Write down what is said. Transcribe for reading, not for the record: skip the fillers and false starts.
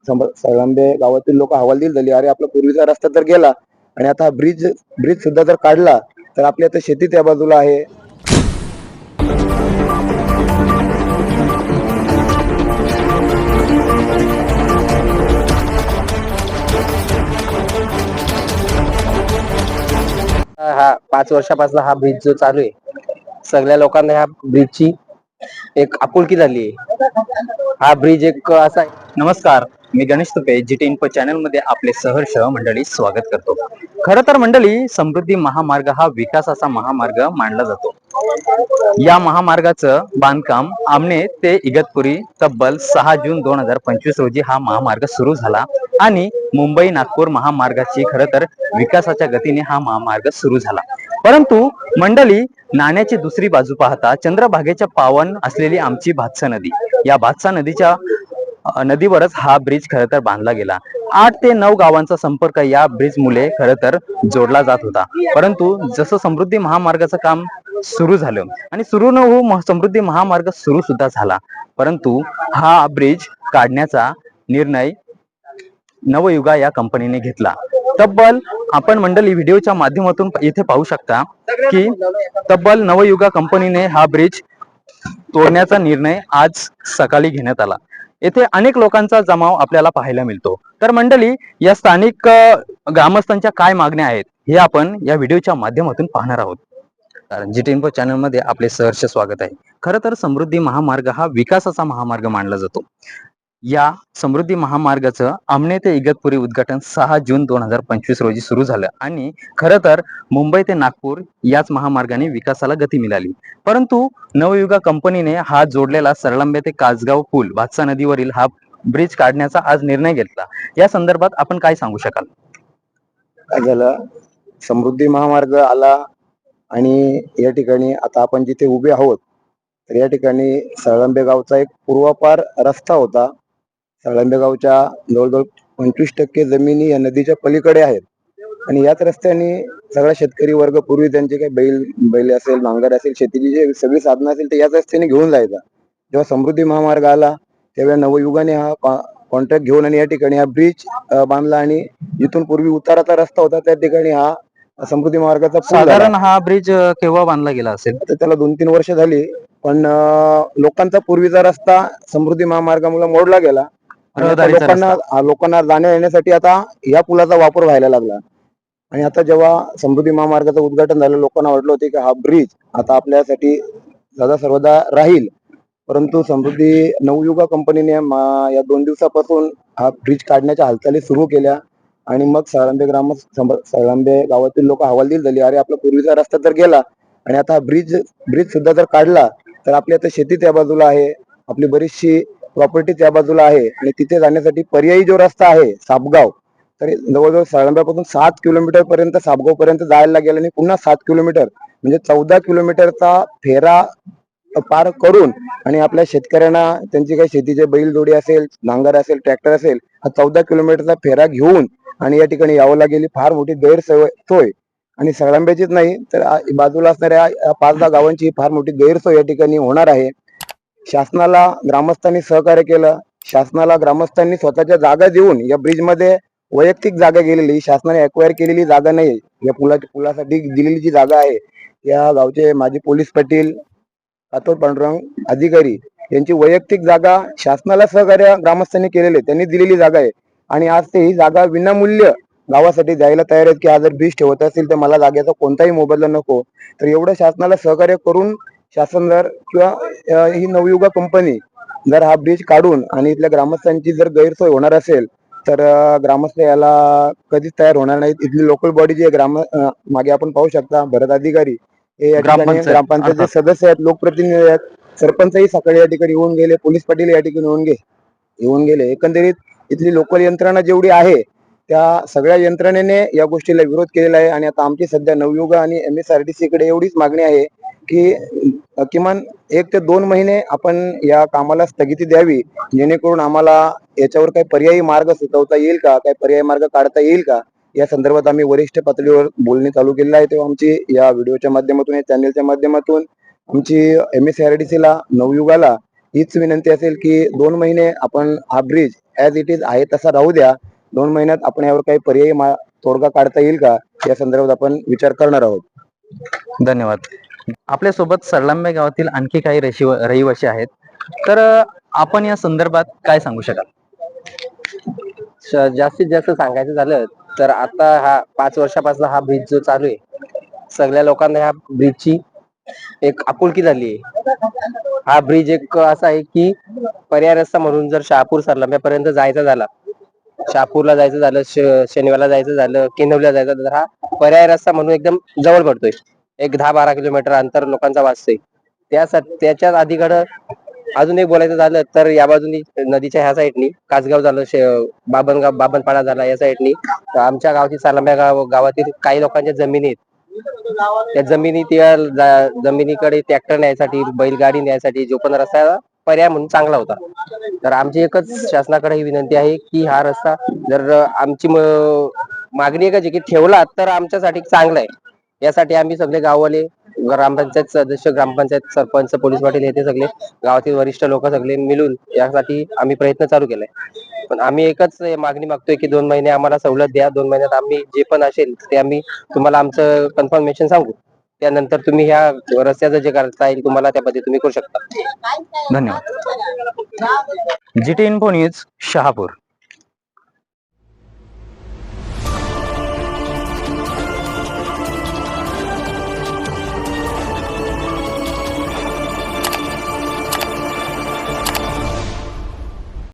सळंबे गावातील लोक हवालदिल झाली, अरे आपला पूर्वीचा रस्ता तर गेला आणि आता ब्रिज ब्रिज सुद्धा जर काढला तर आपली आता शेती त्या बाजूला आहे. हा 5 वर्षापासून हा ब्रिज जो चालू आहे, सगळ्या लोकांना ह्या ब्रिजची एक आपुलकी झाली आहे. हा ब्रिज एक असा आहे. नमस्कार, मी Ganesh Tupe, GT info channel मध्ये आपले सहर्ष मंडळी स्वागत करतो. खरं तर मंडळी, समृद्धी महामार्ग हा विकासाचा महामार्ग मानला जातो. या महामार्गाचं बांधकाम आमने ते इगतपुरी तब्बल 6 जून 2025 रोजी हा महामार्ग सुरू झाला आणि मुंबई नागपूर महामार्गाची खरं तर विकासाच्या गतीने हा महामार्ग सुरू झाला. परंतु मंडळी, नाण्याची दुसरी बाजू पाहता चंद्रभागेच्या पावन असलेली आमची भातसा नदी, या भातसा नदीच्या नदीवरच हा ब्रिज खरं तर बांधला गेला. 8 ते 9 गावांचा संपर्क या ब्रिज मुळे खरं तर जोडला जात होता. परंतु जसं समृद्धी महामार्गाचं काम सुरू झालं आणि सुरू न होऊ समृद्धी महामार्ग सुरू सुद्धा झाला, परंतु हा ब्रिज काढण्याचा निर्णय नवयुगा या कंपनीने घेतला. तब्बल आपण मंडळी व्हिडिओच्या माध्यमातून इथे पाहू शकता की तब्बल नवयुगा कंपनीने हा ब्रिज तोडण्याचा निर्णय आज सकाळी घेण्यात आला. येथे अनेक लोकांचा जमाव आपल्याला पाहायला मिळतो. तर मंडळी, या स्थानिक ग्रामस्थांच्या काय मागण्या आहेत हे आपण या व्हिडिओच्या माध्यमातून पाहणार आहोत. जीटी इन्फो चॅनल मध्ये आपले सहर्ष स्वागत आहे. खरं तर समृद्धी महामार्ग हा विकासाचा महामार्ग मानला जातो. या समृद्धी महामार्गाचं आमने ते इगतपुरी उद्घाटन 6 जून 2025 रोजी सुरू झालं आणि खरं तर मुंबई ते नागपूर याच महामार्गाने विकासाला गती मिळाली. परंतु नवयुगा कंपनीने हा जोडलेला सरळंबे ते कासगाव पूल भातसा नदीवरील हा ब्रिज काढण्याचा आज निर्णय घेतला. या संदर्भात आपण काय सांगू शकाल? काय झालं, समृद्धी महामार्ग आला आणि या ठिकाणी आता आपण जिथे उभे आहोत तर या ठिकाणी सळंबे गावचा एक पूर्वापार रस्ता होता. सळंबे गावच्या जवळजवळ 25% जमिनी या नदीच्या पलीकडे आहेत आणि याच रस्त्याने सगळा शेतकरी वर्ग पूर्वी त्यांचे काही बैल असेल, नांगर असेल, शेतीची जे सगळी साधनं असेल ते याच रस्त्याने घेऊन जायचा. जेव्हा समृद्धी महामार्ग आला तेव्हा नवयुगाने हा कॉन्ट्रॅक्ट घेऊन आणि या ठिकाणी हा ब्रिज बांधला आणि जिथून पूर्वी उताराचा रस्ता होता त्या ठिकाणी हा समृद्धी मार्गाचा साधारण हा ब्रिज केव्हा बांधला गेला असेल? तर त्याला 2-3 वर्ष झाली, पण लोकांचा पूर्वीचा रस्ता समृद्धी महामार्गामुळे मोडला गेला. लोकांना जाण्या येण्यासाठी आता या पुलाचा वापर व्हायला लागला आणि आता जेव्हा समृद्धी महामार्गाचं उद्घाटन झालं, लोकांना वाटलं होते की हा ब्रिज आता आपल्यासाठी सदा सर्वदा राहील. परंतु समृद्धी नवयुगा कंपनीने या 2 दिवसापासून हा ब्रिज काढण्याच्या हालचाली सुरू केल्या आणि मग सळंबे गावातील लोक हवालदिल झाली, अरे आपला पूर्वीचा रस्ता तर गेला आणि आता ब्रिज सुद्धा जर काढला तर आपली आता शेती त्या बाजूला आहे, आपली बरीचशी प्रॉपर्टी त्या बाजूला आहे आणि तिथे जाण्यासाठी पर्यायी जो रस्ता आहे सापगाव, तर जवळजवळ सळंब्यापासून 7 किलोमीटर पर्यंत सापगाव पर्यंत जायला लागेल आणि पुन्हा 7 किलोमीटर म्हणजे 14 किलोमीटरचा फेरा पार करून आणि आपल्या शेतकऱ्यांना त्यांची काही शेतीचे बैलजोडी असेल, नांगर असेल, ट्रॅक्टर असेल, हा 14 किलोमीटरचा फेरा घेऊन आणि या ठिकाणी यावं लागेल. फार मोठी गैरसोय आणि सळंब्याचीच नाही तर बाजूला असणाऱ्या 5-10 गावांची फार मोठी गैरसोय या ठिकाणी होणार आहे. शासनाला ग्रामस्थांनी सहकार्य केलं. शासनाला ग्रामस्थांनी स्वतःच्या जागा देऊन या ब्रिज मध्ये वैयक्तिक जागा गेलेली, शासनाने अक्वायर केलेली जागा नाही. या पुलासाठी दिलेली जी जागा आहे या गावचे माजी पोलीस पाटील कातोड पांडुरंग अधिकारी यांची वैयक्तिक जागा शासनाला सहकार्य ग्रामस्थांनी केलेले, त्यांनी दिलेली जागा आहे आणि आज ते ही जागा विनामूल्य गावासाठी द्यायला तयार आहेत की हा जर ब्रिज ठेवत असेल तर मला जागेचा कोणताही मोबदला नको. तर एवढं शासनाला सहकार्य करून शासन जर किंवा ही नवयुगा कंपनी जर हा ब्रिज काढून आणि इथल्या ग्रामस्थांची जर गैरसोय होणार असेल तर ग्रामस्थ याला कधीच तयार होणार नाहीत. इथली लोकल बॉडी जी आहे मागे आपण पाहू शकता भरत अधिकारी हे या ठिकाणी ग्रामपंचायतचे सदस्य आहेत, लोकप्रतिनिधी आहेत, सरपंचही सकाळी या ठिकाणी येऊन गेले, पोलीस पाटील या ठिकाणी येऊन गेले. एकंदरीत इथली लोकल यंत्रणा जेवढी आहे त्या सगळ्या यंत्रणेने या गोष्टीला विरोध केलेला आहे आणि आता आमची सध्या नवयुगा आणि MSRDC कडे एवढीच मागणी आहे की किमान 1 ते 2 महिने आपण या कामाला स्थगिती द्यावी, जेणेकरून आम्हाला याच्यावर काही पर्यायी मार्ग सुचवता येईल का, काही पर्यायी मार्ग काढता येईल का, या संदर्भात आम्ही वरिष्ठ पातळीवर बोलणे चालू केलेलं आहे. तेव्हा आमची या व्हिडिओच्या माध्यमातून, या चॅनलच्या माध्यमातून आमची MSRDC ला, नवयुगाला हीच विनंती असेल की 2 महिने आपण हा ब्रिज ऍज इट इज आहे तसा राहू द्या. 2 महिन्यात आपण यावर काही पर्यायी तोडगा काढता येईल का या संदर्भात आपण विचार करणार आहोत. धन्यवाद. आपल्यासोबत सरलांबे गावातील आणखी काही रहिवासी आहेत. तर आपण या संदर्भात काय सांगू शकाल? जास्तीत जास्त सांगायचं झालं तर आता हा 5 वर्षापासून हा ब्रिज जो चालू आहे, सगळ्या लोकांना ह्या ब्रिजची एक आपुलकी झाली आहे. हा ब्रिज एक असा आहे की पर्याय रस्ता म्हणून जर शहापूर सरलांब्यापर्यंत जायचं झाला, शहापूरला जायचं झालं, शनिवारला जायचं झालं, किनवलीला जायचं झालं, तर हा पर्याय रस्ता म्हणून एकदम जवळ पडतोय. एक 10-12 किलोमीटर अंतर लोकांचा वाचतोय. त्याच्यात अलीकडं अजून एक बोलायचं झालं तर या बाजूनी नदीच्या ह्या साईडनी कासगाव झालं, बाबनपाडा झाला या साईडनी आमच्या गावची सरलांब्या गावातील काही लोकांच्या जमिनी आहेत. त्या जमिनीकडे ट्रॅक्टर न्यायसाठी, बैलगाडी न्यायसाठी जो पण रस्ता पर्याय म्हणून चांगला होता. तर आमची एकच शासनाकडे ही विनंती आहे की हा रस्ता जर आमची मागणी एकच आहे की ठेवला तर आमच्यासाठी चांगला आहे. यासाठी आम्ही सगळे गाववाले, ग्रामपंचायत सदस्य, ग्रामपंचायत सरपंच, पोलीस पाटील हे ते सगळे गावातील वरिष्ठ लोक सगळे मिळून यासाठी आम्ही प्रयत्न चालू केलाय. पण आम्ही एकच मागणी मागतोय की 2 महिने आम्हाला सवलत द्या. 2 महिन्यात आम्ही जे पण असेल ते आम्ही तुम्हाला आमचं कन्फर्मेशन सांगू. त्यानंतर तुम्ही ह्या रस्त्याचं जे करता येईल तुम्हाला त्या पद्धतीने तुम्ही करू शकता. धन्यवाद. GT info news, Shahapur.